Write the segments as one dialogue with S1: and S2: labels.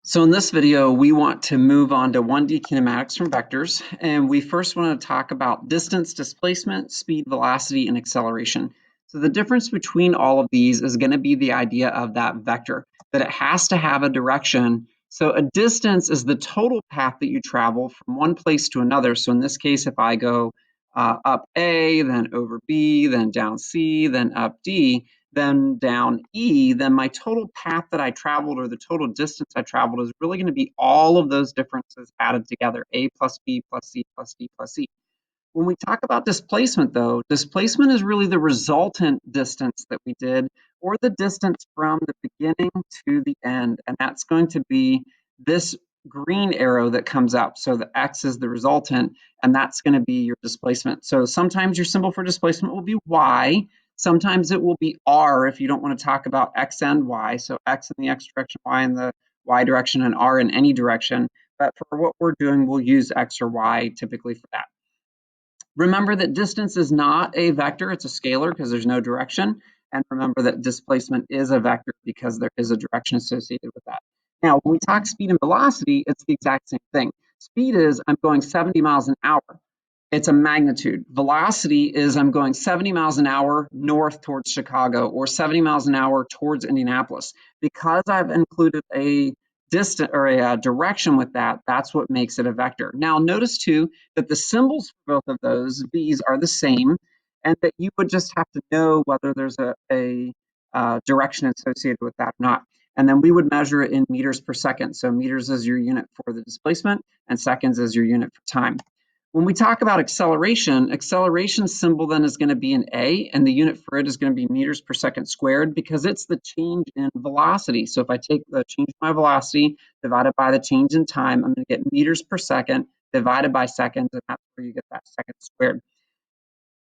S1: So in this video, we want to move on to 1D kinematics from vectors, and we first want to talk about distance, displacement, speed, velocity, and acceleration. So the difference between all of these is going to be the idea of that vector, that it has to have a direction. So a distance is the total path that you travel from one place to another. So in this case, if I go up A, then over B, then down C, then up D, then down E, then my total path that I traveled or the total distance I traveled is really going to be all of those differences added together, A plus B plus C plus D plus E. When we talk about displacement, though, displacement is really the resultant distance that we did, or the distance from the beginning to the end. And that's going to be this green arrow that comes up. So the X is the resultant, and that's going to be your displacement. So sometimes your symbol for displacement will be Y. Sometimes it will be R if you don't want to talk about X and Y. So X in the X direction, Y in the Y direction, and R in any direction. But for what we're doing, we'll use X or Y typically for that. Remember that distance is not a vector, it's a scalar because there's no direction. And remember that displacement is a vector because there is a direction associated with that. Now, when we talk speed and velocity, it's the exact same thing. Speed is I'm going 70 miles an hour. It's a magnitude. Velocity is I'm going 70 miles an hour north towards Chicago or 70 miles an hour towards Indianapolis. Because I've included a distance or a direction with that, that's what makes it a vector. Now, notice too that the symbols for both of those V's are the same, and that you would just have to know whether there's a direction associated with that or not. And then we would measure it in meters per second. So meters is your unit for the displacement, and seconds is your unit for time. When we talk about acceleration, acceleration symbol then is going to be an A, and the unit for it is going to be meters per second squared because it's the change in velocity. So if I take the change in my velocity divided by the change in time, I'm going to get meters per second divided by seconds, and that's where you get that second squared.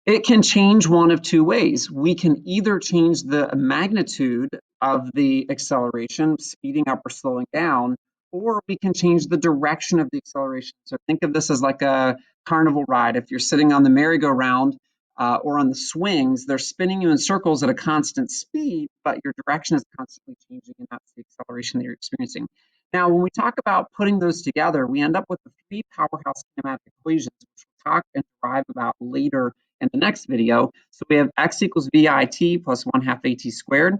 S1: It can change one of two ways. We can either change the magnitude of the acceleration, speeding up or slowing down, or we can change the direction of the acceleration. So think of this as like a carnival ride. If you're sitting on the merry-go-round or on the swings, they're spinning you in circles at a constant speed, but your direction is constantly changing, and that's the acceleration that you're experiencing. Now, when we talk about putting those together, we end up with the three powerhouse kinematic equations, which we'll talk and derive about later in the next video. So we have x equals vit plus 1/2 at squared,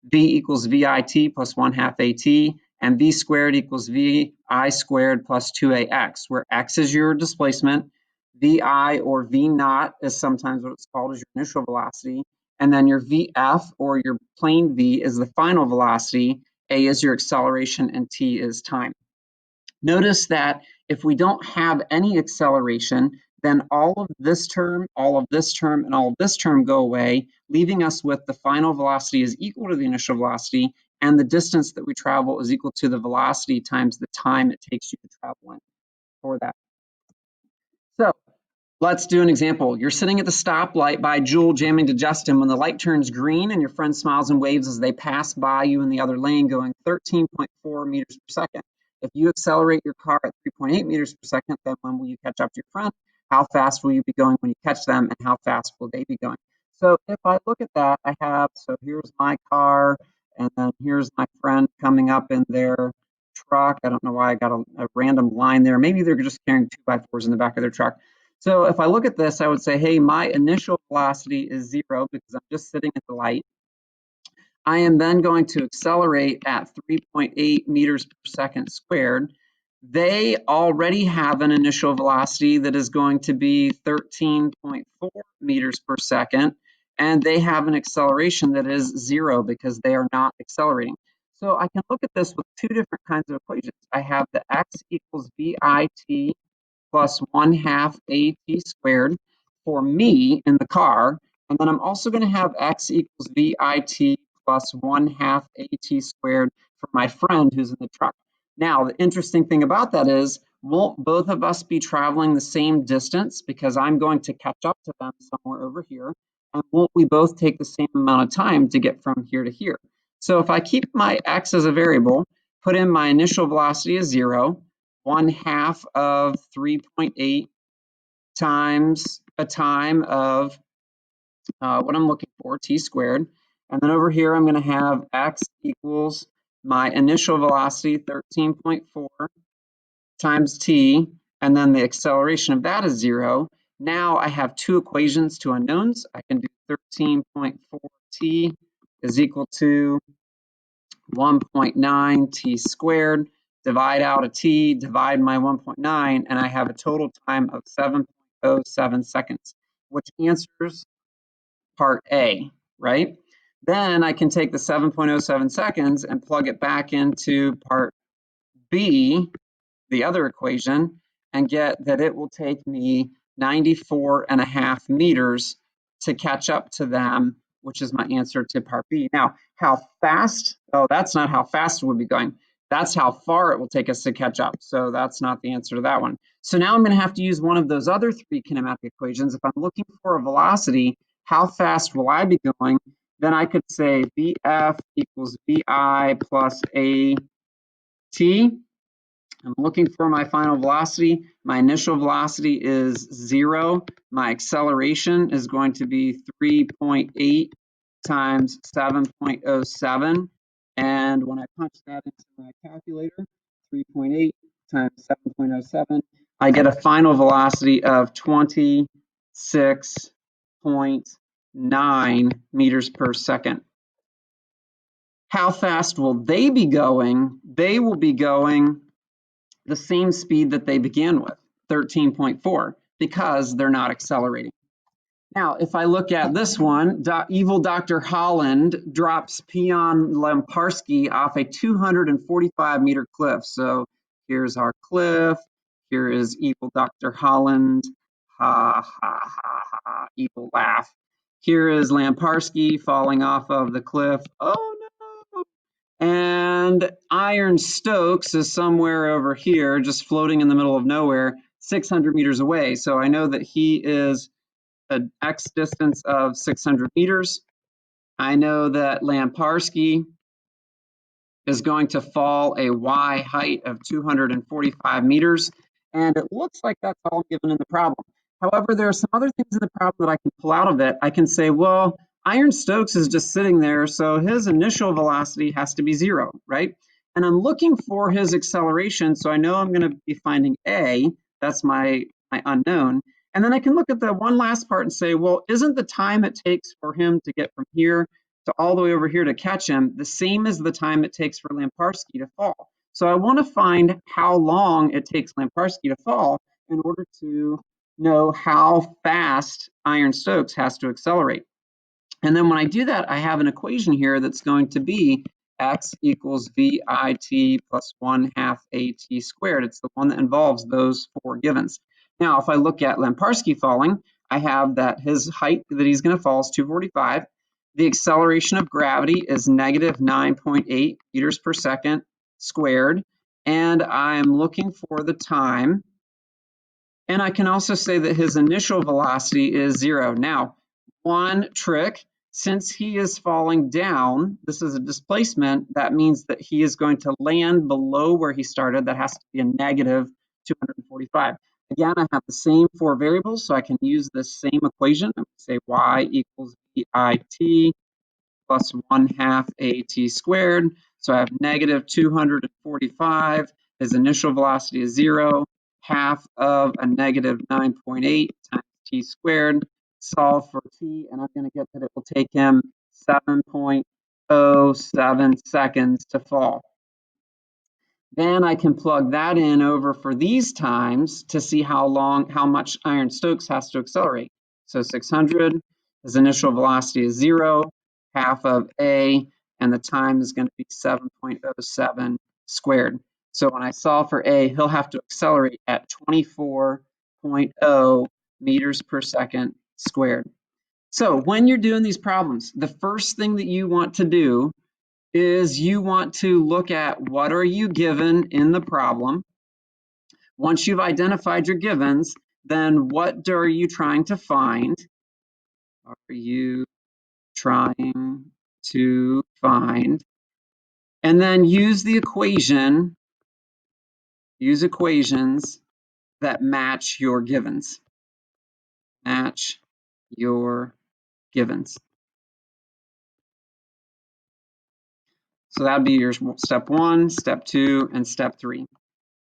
S1: v equals vit plus 1/2 at, and v squared equals vi squared plus 2ax, where x is your displacement, vi or v naught is sometimes what it's called as your initial velocity, and then your vf or your plane v is the final velocity, a is your acceleration, and t is time. Notice that if we don't have any acceleration, then all of this term, all of this term, and all of this term go away, leaving us with the final velocity is equal to the initial velocity, and the distance that we travel is equal to the velocity times the time it takes you to travel in for that. So let's do an example. You're sitting at the stoplight by Jewel jamming to Justin when the light turns green and your friend smiles and waves as they pass by you in the other lane going 13.4 meters per second. If you accelerate your car at 3.8 meters per second, then when will you catch up to your friend? How fast will you be going when you catch them, and how fast will they be going? So if I look at that, I have, so here's my car, and then here's my friend coming up in their truck. I don't know why I got a random line there. Maybe they're just carrying 2x4s in the back of their truck. So if I look at this, I would say, hey, my initial velocity is 0 because I'm just sitting at the light. I am then going to accelerate at 3.8 meters per second squared. They already have an initial velocity that is going to be 13.4 meters per second, and they have an acceleration that is 0 because they are not accelerating. So I can look at this with two different kinds of equations. I have the x equals vit plus 1/2 at squared for me in the car. And then I'm also going to have x equals vit plus 1/2 at squared for my friend who's in the truck. Now, the interesting thing about that is, won't both of us be traveling the same distance because I'm going to catch up to them somewhere over here? And won't we both take the same amount of time to get from here to here? So if I keep my x as a variable, put in my initial velocity as 0, 1/2 of 3.8 times a time of what I'm looking for, t squared. And then over here, I'm going to have x equals my initial velocity, 13.4, times t, and then the acceleration of that is 0. Now I have two equations, two unknowns. I can do 13.4t is equal to 1.9 t squared, divide out a t, divide my 1.9, and I have a total time of 7.07 seconds, which answers part A, right? Then I can take the 7.07 seconds and plug it back into part B, the other equation, and get that it will take me 94.5 meters to catch up to them, which is my answer to part B. Now, how fast? Oh, that's not how fast we'll be going. That's how far it will take us to catch up. So that's not the answer to that one. So now I'm going to have to use one of those other three kinematic equations. If I'm looking for a velocity, how fast will I be going? Then I could say VF equals VI plus AT. I'm looking for my final velocity. My initial velocity is 0. My acceleration is going to be 3.8 times 7.07. And when I punch that into my calculator, 3.8 times 7.07, I get a final velocity of 26.9 meters per second. How fast will they be going? They will be going the same speed that they began with, 13.4, because they're not accelerating. Now, if I look at this one, evil Dr. Holland drops Peon Lamparski off a 245-meter cliff. So here's our cliff. Here is evil Dr. Holland. Ha, ha, ha, ha, evil laugh. Here is Lamparski falling off of the cliff. Oh, no. And Iron Stokes is somewhere over here, just floating in the middle of nowhere, 600 meters away. So I know that he is an X distance of 600 meters. I know that Lamparski is going to fall a Y height of 245 meters. And it looks like that's all given in the problem. However, there are some other things in the problem that I can pull out of it. I can say, well, Iron Stokes is just sitting there, so his initial velocity has to be 0, right? And I'm looking for his acceleration, so I know I'm going to be finding A. That's my unknown. And then I can look at the one last part and say, well, isn't the time it takes for him to get from here to all the way over here to catch him the same as the time it takes for Lamparski to fall? So I want to find how long it takes Lamparski to fall in order to know how fast Iron Stokes has to accelerate. And then when I do that, I have an equation here that's going to be x equals VIT plus 1/2 AT squared. It's the one that involves those four givens. Now, if I look at Lamparski falling, I have that his height that he's going to fall is 245. The acceleration of gravity is negative 9.8 meters per second squared. And I'm looking for the time. And I can also say that his initial velocity is 0. Now, one trick, since he is falling down, this is a displacement, that means that he is going to land below where he started. That has to be a negative 245. Again, I have the same four variables, so I can use this same equation. I would say y equals VIT plus 1/2 AT squared. So I have negative 245. His initial velocity is 0. Half of a negative 9.8 times t squared. Solve for t, and I'm going to get that it will take him 7.07 seconds to fall. Then I can plug that in over for these times to see how much Iron Stokes has to accelerate. So 600, his initial velocity is 0, half of A, and the time is going to be 7.07 squared. So when I solve for A, he'll have to accelerate at 24.0 meters per second squared. So when you're doing these problems, the first thing that you want to do is you want to look at what are you given in the problem. Once you've identified your givens, then what are you trying to find? Are you trying to find? And then use equations that match your givens. Match your givens. So that would be your step 1, step 2, and step 3.